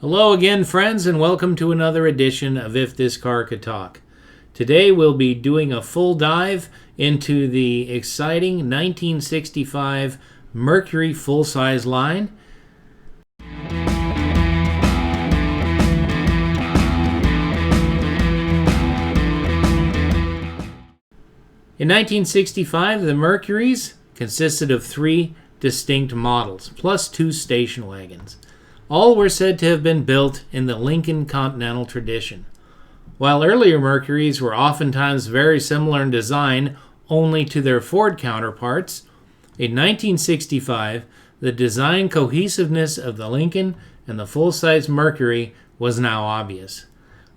Hello again, friends, and welcome to another edition of If This Car Could Talk. Today we'll be doing a full dive into the exciting 1965 Mercury full-size line. In 1965, the Mercurys consisted of three distinct models, plus two station wagons. All were said to have been built in the Lincoln Continental tradition. While earlier Mercurys were oftentimes very similar in design only to their Ford counterparts, in 1965, the design cohesiveness of the Lincoln and the full-size Mercury was now obvious.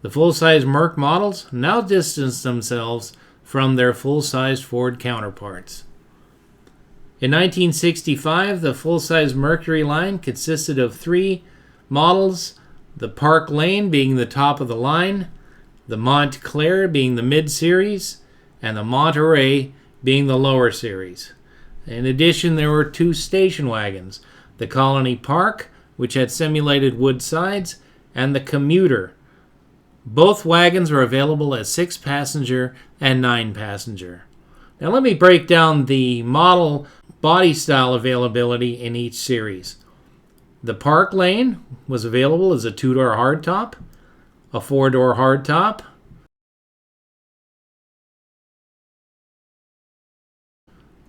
The full-size Merc models now distanced themselves from their full-size Ford counterparts. In 1965, the full-size Mercury line consisted of three models, the Park Lane being the top of the line, the Montclair being the mid-series, and the Monterey being the lower series. In addition, there were two station wagons, the Colony Park, which had simulated wood sides, and the Commuter. Both wagons were available as 6-passenger and 9-passenger. Now let me break down the model body style availability in each series. The Park Lane was available as a 2-door hardtop, a 4-door hardtop,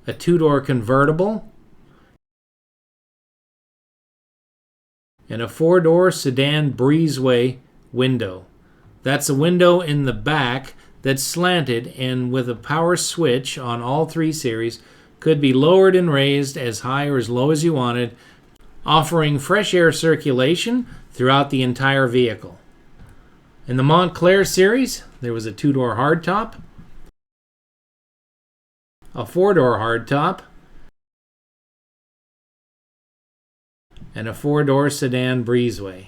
a 2-door convertible, and a 4-door sedan breezeway window. That's a window in the back that's slanted and with a power switch on all three series could be lowered and raised as high or as low as you wanted, offering fresh air circulation throughout the entire vehicle. In the Montclair series, there was a 2-door hardtop, a 4-door hardtop, and a 4-door sedan breezeway.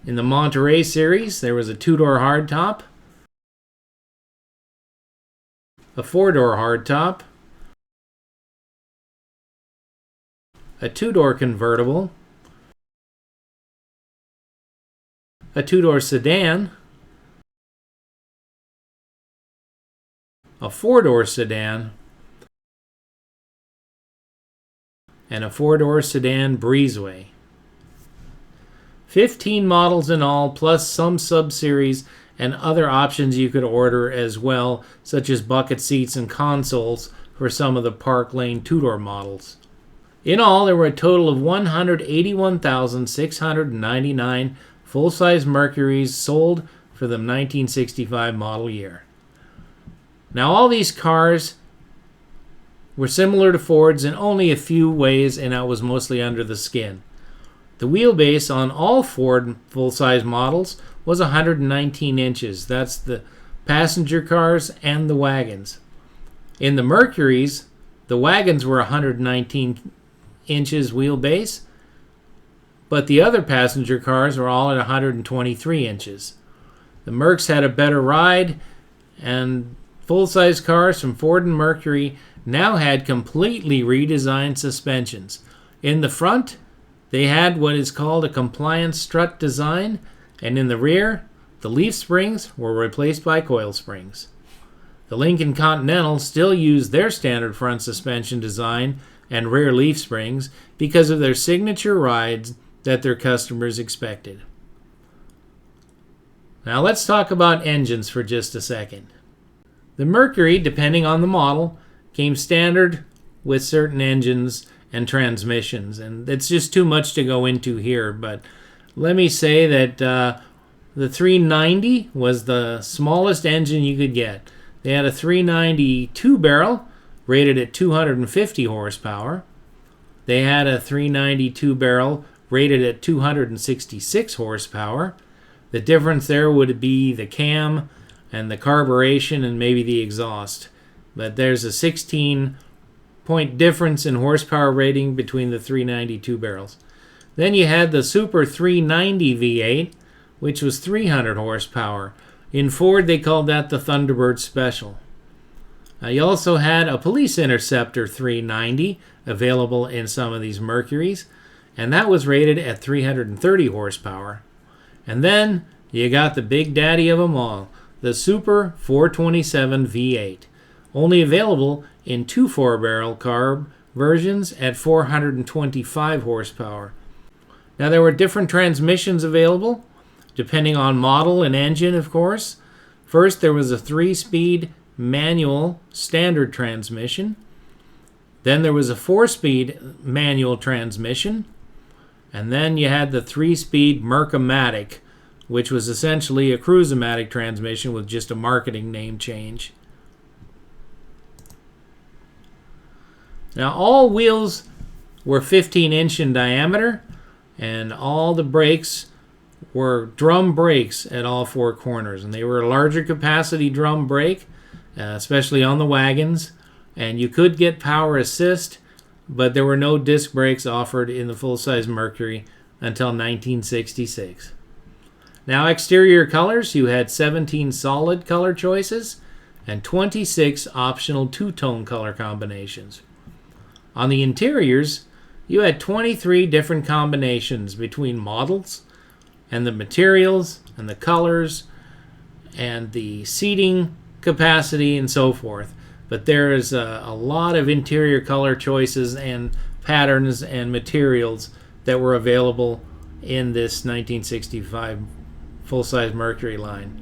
In the Monterey series, there was a 2-door hardtop, a 4-door hardtop, a 2-door convertible, a 2-door sedan, a 4-door sedan, and a 4-door sedan breezeway. 15 models in all, plus some sub-series and other options you could order as well, such as bucket seats and consoles for some of the Park Lane 2-door models. In all, there were a total of 181,699 full-size Mercurys sold for the 1965 model year. Now, all these cars were similar to Ford's in only a few ways, and that was mostly under the skin. The wheelbase on all Ford full-size models was 119 inches. That's the passenger cars and the wagons. In the Mercurys, the wagons were 119 inches wheelbase, but the other passenger cars were all at 123 inches. The Mercs had a better ride, and full-size cars from Ford and Mercury now had completely redesigned suspensions. In the front, they had what is called a compliance strut design, and in the rear, the leaf springs were replaced by coil springs. The Lincoln Continental still used their standard front suspension design and rear leaf springs because of their signature rides that their customers expected. Now let's talk about engines for just a second. The Mercury, depending on the model, came standard with certain engines and transmissions, and it's just too much to go into here, but let me say that the 390 was the smallest engine you could get. They had a 390 2-barrel rated at 250 horsepower. They had a 390 2-barrel rated at 266 horsepower. The difference there would be the cam and the carburation and maybe the exhaust. But there's a 16-point difference in horsepower rating between the 390 2-barrels. Then you had the Super 390 V8, which was 300 horsepower. In Ford, they called that the Thunderbird Special. You also had a Police Interceptor 390 available in some of these Mercurys. and that was rated at 330 horsepower. And then you got the big daddy of them all, the Super 427 V8, only available in two 4-barrel carb versions at 425 horsepower. Now there were different transmissions available, depending on model and engine, of course. First, there was a 3-speed manual standard transmission. Then there was a 4-speed manual transmission. And then you had the 3-speed Mercury, which was essentially a cruise-o-matic transmission with just a marketing name change. Now all wheels were 15-inch in diameter, and all the brakes were drum brakes at all 4 corners. And they were a larger capacity drum brake, especially on the wagons. And you could get power assist, but there were no disc brakes offered in the full-size Mercury until 1966. Now, exterior colors, you had 17 solid color choices and 26 optional two-tone color combinations. On the interiors, you had 23 different combinations between models and the materials and the colors and the seating capacity and so forth. But there is a lot of interior color choices and patterns and materials that were available in this 1965 full-size Mercury line.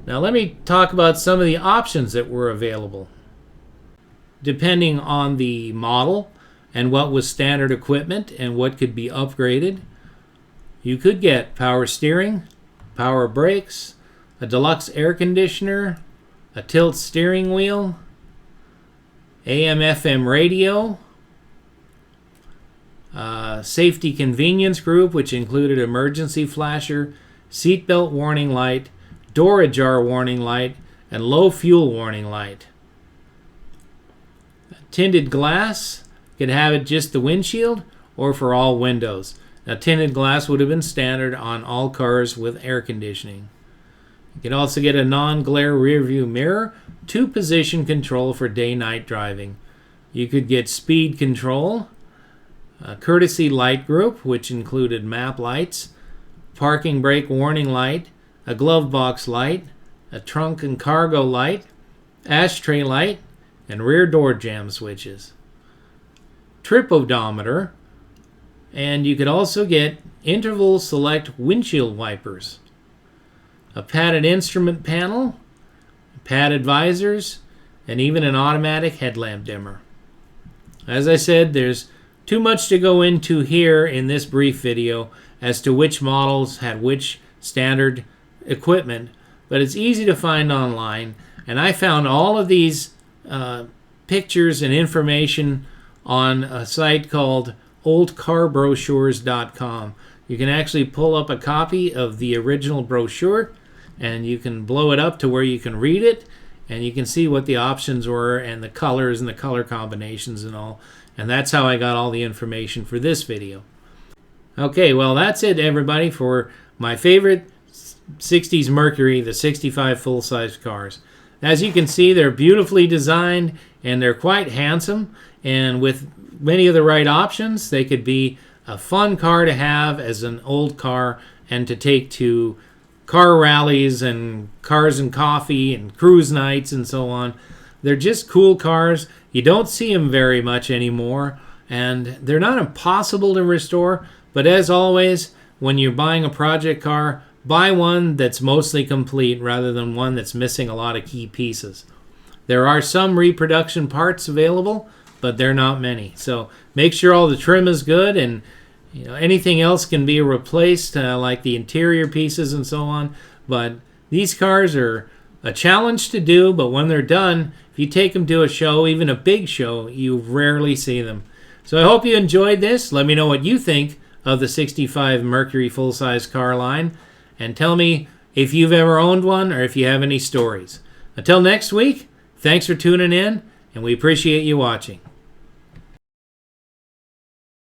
Now let me talk about some of the options that were available. Depending on the model and what was standard equipment and what could be upgraded, you could get power steering, power brakes, a deluxe air conditioner, a tilt steering wheel, AM/FM radio, safety convenience group, which included emergency flasher, seatbelt warning light, door ajar warning light, and low fuel warning light. Tinted glass, could have it just the windshield or for all windows. Now, tinted glass would have been standard on all cars with air conditioning. You could also get a non-glare rearview mirror, 2-position control for day-night driving. You could get speed control, a courtesy light group, which included map lights, parking brake warning light, a glove box light, a trunk and cargo light, ashtray light, and rear door jamb switches. Trip odometer, and you could also get interval select windshield wipers, a padded instrument panel, padded visors, and even an automatic headlamp dimmer. As I said, there's too much to go into here in this brief video as to which models had which standard equipment, but it's easy to find online, and I found all of these pictures and information on a site called oldcarbrochures.com. You can actually pull up a copy of the original brochure, and you can blow it up to where you can read it, and you can see what the options were and the colors and the color combinations and all. And that's how I got all the information for this video. Okay, well, that's it, everybody, for my favorite 60s Mercury, the 65 full-size cars. As you can see, they're beautifully designed, and they're quite handsome, and with many of the right options, they could be a fun car to have as an old car and to take to car rallies and cars and coffee and cruise nights and so on. They're just cool cars. You don't see them very much anymore, and they're not impossible to restore, but as always, when you're buying a project car, buy one that's mostly complete rather than one that's missing a lot of key pieces. There are some reproduction parts available, but they're not many. So make sure all the trim is good, and anything else can be replaced, like the interior pieces and so on. But these cars are a challenge to do, but when they're done, if you take them to a show, even a big show, you rarely see them. So I hope you enjoyed this. Let me know what you think of the 65 Mercury full-size car line, and tell me if you've ever owned one or if you have any stories. Until next week, thanks for tuning in, and we appreciate you watching.